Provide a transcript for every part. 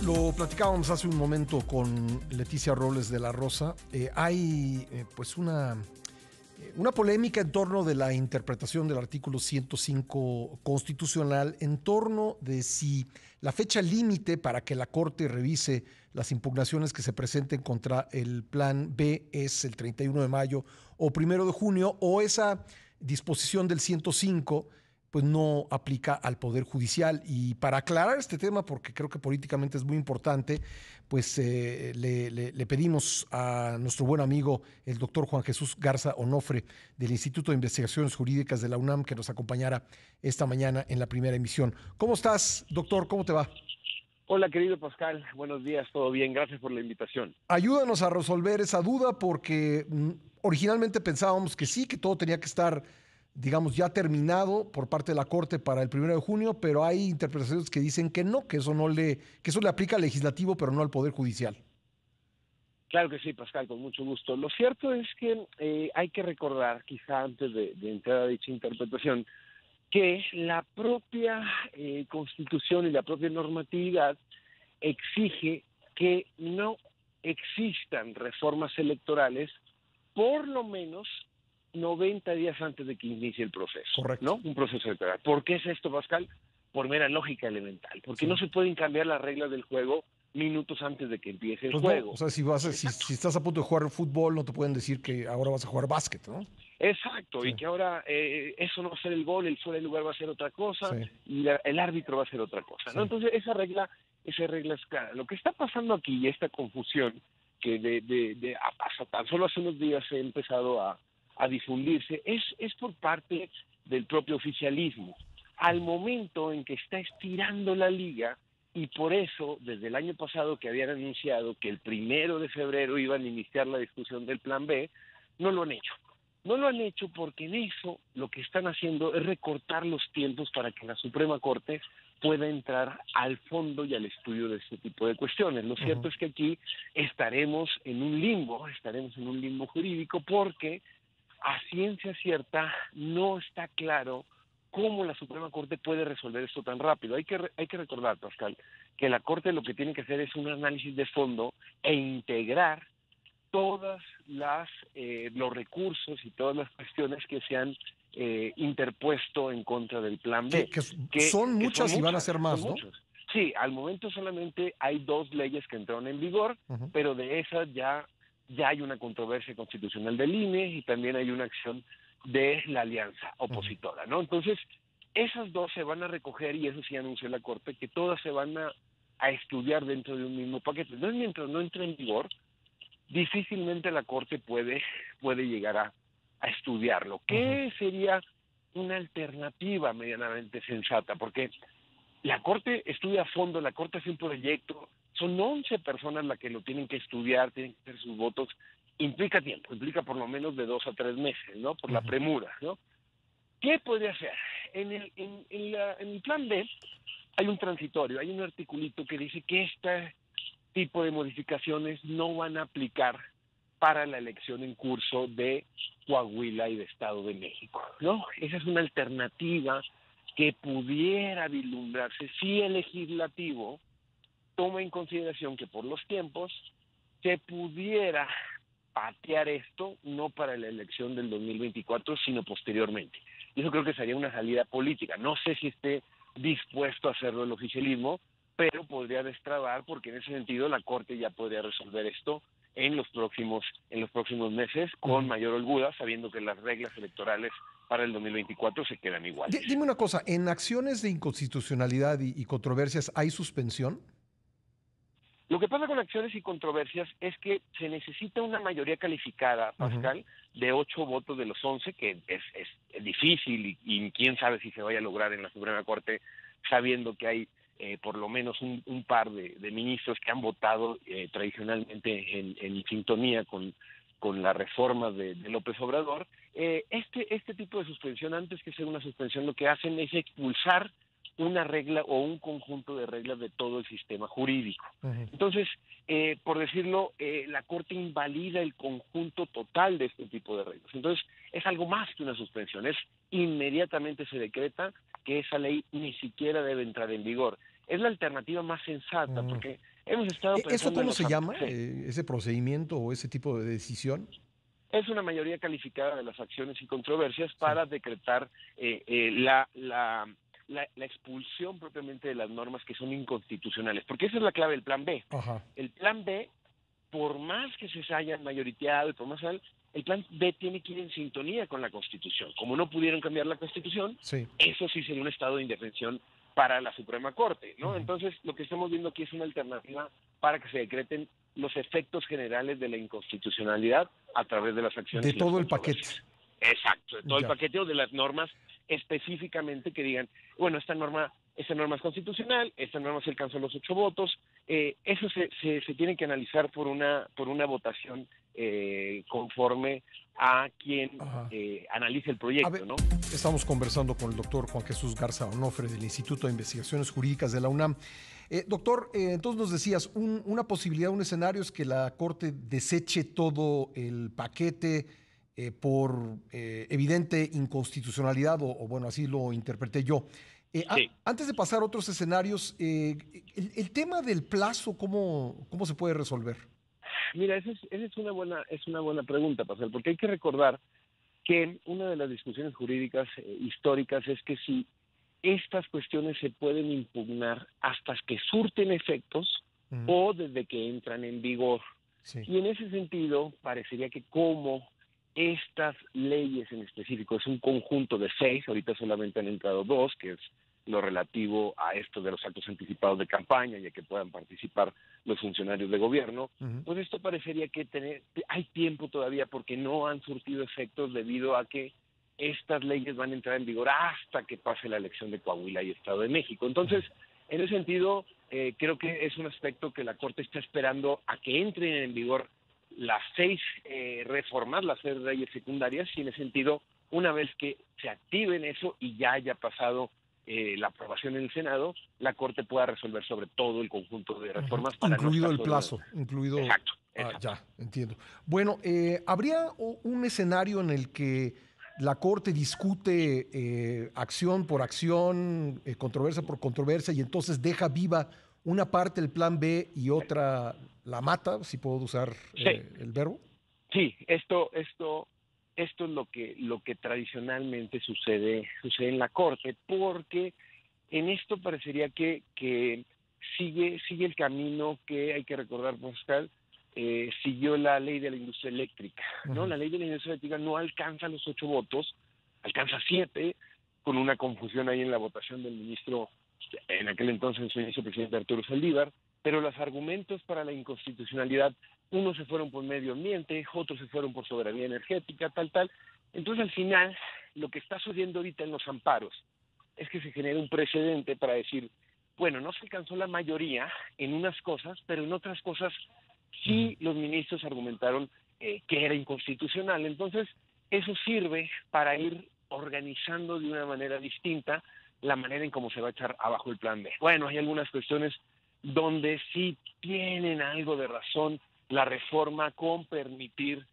Lo platicábamos hace un momento con Leticia Robles de la Rosa. Hay pues una polémica en torno de la interpretación del artículo 105 constitucional, en torno de si la fecha límite para que la Corte revise las impugnaciones que se presenten contra el Plan B es el 31 de mayo o 1 de junio, o esa disposición del 105 pues no aplica al Poder Judicial. Y para aclarar este tema, porque creo que políticamente es muy importante, pues le pedimos a nuestro buen amigo, el doctor Juan Jesús Garza Onofre, del Instituto de Investigaciones Jurídicas de la UNAM, que nos acompañara esta mañana en la primera emisión. ¿Cómo estás, doctor? ¿Cómo te va? Hola, querido Pascal. Buenos días, todo bien. Gracias por la invitación. Ayúdanos a resolver esa duda, porque originalmente pensábamos que sí, que todo tenía que estar, digamos, ya terminado por parte de la Corte para el 1 de junio, pero hay interpretaciones que dicen que no, que eso le aplica al legislativo, pero no al Poder Judicial. Claro que sí, Pascal, con mucho gusto. Lo cierto es que hay que recordar, quizá antes de entrar a dicha interpretación, que la propia Constitución y la propia normatividad exige que no existan reformas electorales por lo menos 90 días antes de que inicie el proceso, Correcto. ¿no? Un proceso electoral. ¿Por qué es esto, Pascal? Por mera lógica elemental, porque Sí. no se pueden cambiar las reglas del juego minutos antes de que empiece el Pues no, juego. o sea, si estás a punto de jugar fútbol, no te pueden decir que ahora vas a jugar básquet, ¿no? Exacto, Sí, y que ahora eso no va a ser el gol, el fuera de lugar va a ser otra cosa, sí, y el árbitro va a ser otra cosa, ¿no? sí. Entonces esa regla es clara. Lo que está pasando aquí, y esta confusión, que hasta tan solo hace unos días ha empezado a difundirse, es por parte del propio oficialismo. Al momento en que está estirando la liga, y por eso, desde el año pasado que habían anunciado que el 1 de febrero iban a iniciar la discusión del Plan B, no lo han hecho. No lo han hecho porque en eso lo que están haciendo es recortar los tiempos para que la Suprema Corte pueda entrar al fondo y al estudio de este tipo de cuestiones. Lo cierto Uh-huh. es que aquí estaremos en un limbo jurídico, porque a ciencia cierta no está claro cómo la Suprema Corte puede resolver esto tan rápido. Hay que recordar, Pascal, que la Corte lo que tiene que hacer es un análisis de fondo e integrar todas los recursos y todas las cuestiones que se han interpuesto en contra del Plan B, Que que, son que son muchas y van a muchas, ser son más, ¿no? muchos. Sí, al momento solamente hay 2 leyes que entraron en vigor, Uh-huh. pero de esas ya hay una controversia constitucional del INE y también hay una acción de la alianza Uh-huh. opositora, ¿no? Entonces, esas dos se van a recoger, y eso sí anunció la Corte, que todas se van a estudiar dentro de un mismo paquete. Entonces, mientras no entre en vigor, difícilmente la Corte puede llegar a estudiarlo. Uh-huh. ¿Qué sería una alternativa medianamente sensata? Porque la Corte estudia a fondo, la Corte hace un proyecto, son 11 personas las que lo tienen que estudiar, tienen que hacer sus votos, implica tiempo, implica por lo menos de 2 a 3 meses, ¿no? Por la Uh-huh. premura, ¿no? ¿Qué podría hacer? En el Plan B hay un transitorio, hay un articulito que dice que este tipo de modificaciones no van a aplicar para la elección en curso de Coahuila y de Estado de México, ¿no? Esa es una alternativa que pudiera vislumbrarse si el legislativo toma en consideración que por los tiempos se pudiera patear esto, no para la elección del 2024, sino posteriormente. Y eso creo que sería una salida política. No sé si esté dispuesto a hacerlo el oficialismo, pero podría destrabar, porque en ese sentido la Corte ya podría resolver esto en los próximos meses con Uh-huh. mayor holgura, sabiendo que las reglas electorales para el 2024 se quedan iguales. Dime una cosa, ¿en acciones de inconstitucionalidad y controversias hay suspensión? Lo que pasa con acciones y controversias es que se necesita una mayoría calificada, Uh-huh. Pascal, de 8 votos de los 11, que es difícil, y quién sabe si se vaya a lograr en la Suprema Corte, sabiendo que hay por lo menos un par de ministros que han votado tradicionalmente en sintonía con la reforma de López Obrador. Este tipo de suspensión, antes que ser una suspensión, lo que hacen es expulsar una regla o un conjunto de reglas de todo el sistema jurídico. Uh-huh. Entonces, por decirlo, la Corte invalida el conjunto total de este tipo de reglas. Entonces, es algo más que una suspensión, inmediatamente se decreta que esa ley ni siquiera debe entrar en vigor. es la alternativa más sensata, porque hemos estado ¿Eso pensando en cómo los... se llama, Sí. ese procedimiento o ese tipo de decisión? Es una mayoría calificada de las acciones y controversias Sí. para decretar la expulsión propiamente de las normas que son inconstitucionales, porque esa es la clave del plan B. Ajá. El plan B, por más que se hayan mayoriteado y por más el plan B tiene que ir en sintonía con la Constitución. Como no pudieron cambiar la Constitución, Sí. eso sí sería un estado de indefensión para la Suprema Corte, ¿no? Ujú. Entonces, lo que estamos viendo aquí es una alternativa para que se decreten los efectos generales de la inconstitucionalidad a través de las acciones De y las todo el paquete. controversias. Exacto, de todo el Ya. paquete o de las normas específicamente que digan, bueno, esta norma es constitucional, esta norma se alcanzó los 8 votos, eso se tiene que analizar por una votación conforme a quien Ajá. analice el A proyecto, ver, ¿no? estamos conversando con el doctor Juan Jesús Garza Onofre del Instituto de Investigaciones Jurídicas de la UNAM. Doctor, entonces nos decías, una posibilidad, un escenario es que la Corte deseche todo el paquete por evidente inconstitucionalidad, o bueno, así lo interpreté yo. Sí. Antes de pasar a otros escenarios, el tema del plazo, ¿cómo se puede resolver? Mira, esa es una buena pregunta, Pascal, porque hay que recordar que una de las discusiones jurídicas históricas es que si estas cuestiones se pueden impugnar hasta que surten efectos o desde que entran en vigor. Sí. Y en ese sentido, parecería que como estas leyes en específico es un conjunto de 6, ahorita solamente han entrado 2, que es lo relativo a esto de los actos anticipados de campaña y a que puedan participar los funcionarios de gobierno, pues esto parecería que hay tiempo todavía porque no han surtido efectos debido a que estas leyes van a entrar en vigor hasta que pase la elección de Coahuila y Estado de México. Entonces, en ese sentido, creo que es un aspecto que la Corte está esperando a que entren en vigor las 6 reformas, las 6 leyes secundarias, y en ese sentido, una vez que se activen eso y ya haya pasado la aprobación en el Senado, la Corte pueda resolver sobre todo el conjunto de reformas para no Incluido estar el sobre... plazo, incluido... Exacto. Ya, entiendo. Bueno, ¿habría un escenario en el que la Corte discute acción por acción, controversia por controversia, y entonces deja viva una parte del plan B y otra la mata, si puedo usar Sí. el verbo? Sí, esto es lo que tradicionalmente sucede en la Corte, porque en esto parecería que sigue el camino que hay que recordar, Pascal, siguió la ley de la industria eléctrica, ¿no? La ley de la industria eléctrica no alcanza los 8 votos, alcanza 7, con una confusión ahí en la votación del ministro, en aquel entonces el vicepresidente Arturo Saldívar, pero los argumentos para la inconstitucionalidad, unos se fueron por medio ambiente, otros se fueron por soberanía energética, tal. Entonces, al final, lo que está sucediendo ahorita en los amparos es que se genera un precedente para decir, bueno, no se alcanzó la mayoría en unas cosas, pero en otras cosas sí los ministros argumentaron que era inconstitucional. Entonces, eso sirve para ir organizando de una manera distinta la manera en cómo se va a echar abajo el plan B. Bueno, hay algunas cuestiones donde sí tienen algo de razón la reforma con permitir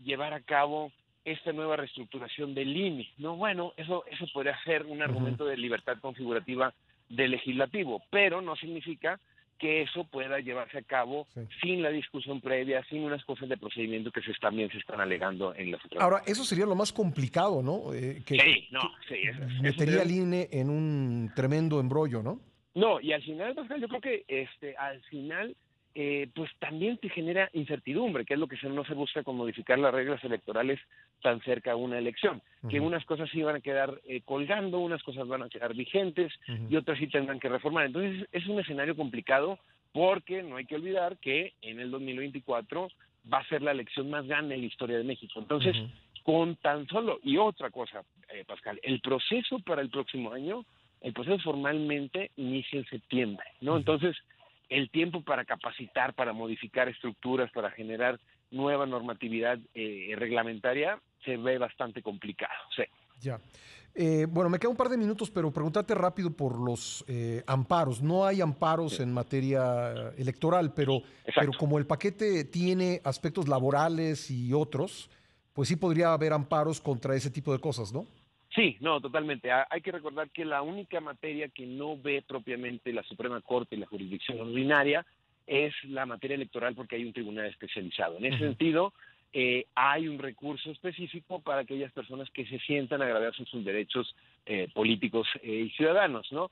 llevar a cabo esta nueva reestructuración del INE, ¿no? Bueno, eso podría ser un argumento de libertad configurativa del legislativo, pero no significa que eso pueda llevarse a cabo sin la discusión previa, sin unas cosas de procedimiento que también se están alegando en la Suprema. Ahora, eso sería lo más complicado, ¿no? Metería al INE en un tremendo embrollo, ¿no? No, y al final, Pascal, yo creo que al final pues también se genera incertidumbre, que es lo que no se busca con modificar las reglas electorales tan cerca a una elección, que unas cosas sí van a quedar colgando, unas cosas van a quedar vigentes y otras sí tendrán que reformar. Entonces es un escenario complicado porque no hay que olvidar que en el 2024 va a ser la elección más grande en la historia de México. Entonces, con tan solo, y otra cosa, Pascal, el proceso para el próximo año, el proceso formalmente inicia en septiembre, ¿no? Entonces, el tiempo para capacitar, para modificar estructuras, para generar nueva normatividad reglamentaria, se ve bastante complicado, sí. Ya. Bueno, me queda un par de minutos, pero preguntarte rápido por los amparos. No hay amparos en materia electoral, pero como el paquete tiene aspectos laborales y otros, pues sí podría haber amparos contra ese tipo de cosas, ¿no? Sí, no, totalmente. Hay que recordar que la única materia que no ve propiamente la Suprema Corte y la jurisdicción ordinaria es la materia electoral porque hay un tribunal especializado. En ese Ujú. sentido, hay un recurso específico para aquellas personas que se sientan agraviados en sus derechos políticos y ciudadanos, ¿no?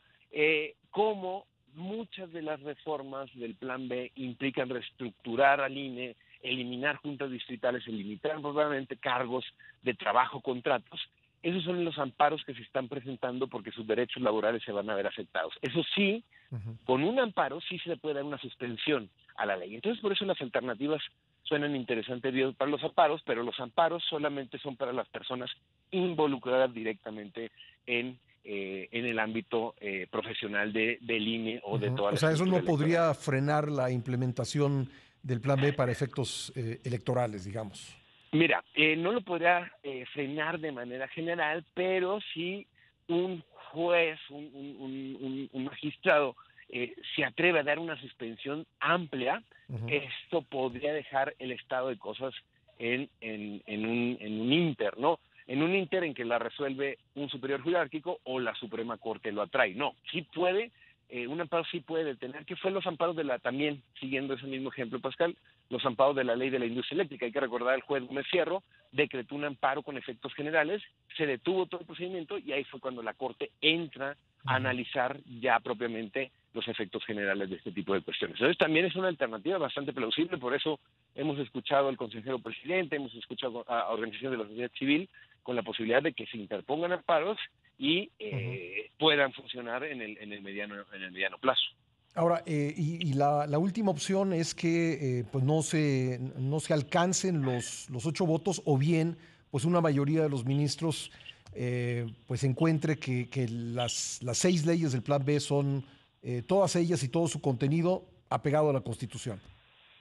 Como muchas de las reformas del Plan B implican reestructurar al INE, eliminar juntas distritales, eliminar probablemente cargos de trabajo, contratos. Esos son los amparos que se están presentando porque sus derechos laborales se van a ver afectados. Eso sí, Ujú. con un amparo sí se le puede dar una suspensión a la ley. Entonces, por eso las alternativas suenan interesantes para los amparos, pero los amparos solamente son para las personas involucradas directamente en el ámbito profesional del INE o de Ujú. toda O la sea, eso estructura no electoral. podría frenar la implementación del plan B para efectos electorales, digamos. Mira, no lo podría frenar de manera general, pero sí un juez, un magistrado, se atreve a dar una suspensión amplia, Ujú. esto podría dejar el estado de cosas en un inter, ¿no? En un inter en que la resuelve un superior jerárquico o la Suprema Corte lo atrae. No, sí puede, un amparo sí puede detener, que fue los amparos de también, siguiendo ese mismo ejemplo, Pascal, los amparos de la ley de la industria eléctrica. Hay que recordar, el juez Gómez Fierro decretó un amparo con efectos generales, se detuvo todo el procedimiento y ahí fue cuando la Corte entra a Ujú. analizar ya propiamente los efectos generales de este tipo de cuestiones. Entonces también es una alternativa bastante plausible, por eso hemos escuchado al consejero presidente, hemos escuchado a organizaciones de la sociedad civil con la posibilidad de que se interpongan amparos y Ujú. puedan funcionar en el mediano plazo. Ahora, y la última opción es que pues no se alcancen los 8 votos o bien pues una mayoría de los ministros pues encuentre que las 6 leyes del Plan B son todas ellas y todo su contenido apegado a la Constitución.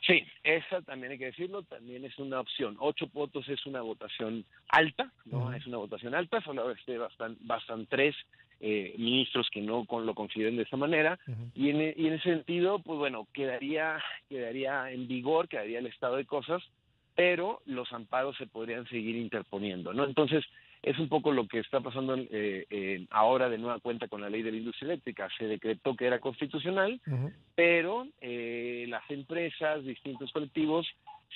Sí, esa también hay que decirlo, también es una opción. 8 votos es una votación alta, ¿no? Ujú. Es una votación alta, solo bastan tres ministros que no lo consideren de esa manera, Ujú. y en ese sentido, pues bueno, quedaría en vigor, quedaría el estado de cosas, pero los amparos se podrían seguir interponiendo, ¿no? Entonces, es un poco lo que está pasando ahora de nueva cuenta con la ley de la industria eléctrica. Se decretó que era constitucional, Ujú. pero las empresas, distintos colectivos,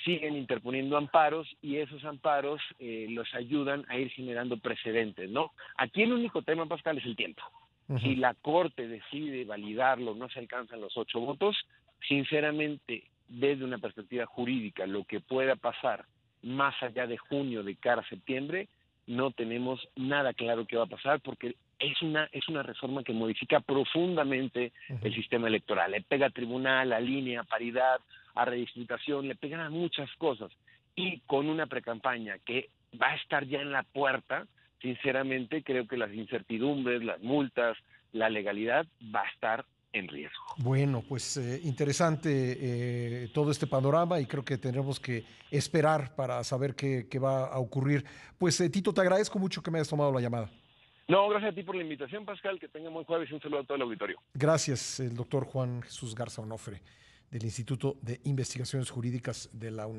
siguen interponiendo amparos y esos amparos los ayudan a ir generando precedentes, ¿no? Aquí el único tema, Pascal, es el tiempo. Ujú. Si la Corte decide validarlo, no se alcanzan los 8 votos, sinceramente, desde una perspectiva jurídica, lo que pueda pasar más allá de junio, de cara a septiembre, no tenemos nada claro qué va a pasar porque es una reforma que modifica profundamente el Ujú. sistema electoral. Le pega a tribunal, a línea, a paridad, a redistribución, le pegan a muchas cosas. Y con una precampaña que va a estar ya en la puerta, sinceramente creo que las incertidumbres, las multas, la legalidad va a estar en riesgo. Bueno, pues interesante todo este panorama y creo que tendremos que esperar para saber qué va a ocurrir. Pues Tito, te agradezco mucho que me hayas tomado la llamada. No, gracias a ti por la invitación, Pascal, que tenga buen jueves y un saludo a todo el auditorio. Gracias, el doctor Juan Jesús Garza Onofre, del Instituto de Investigaciones Jurídicas de la UNAM.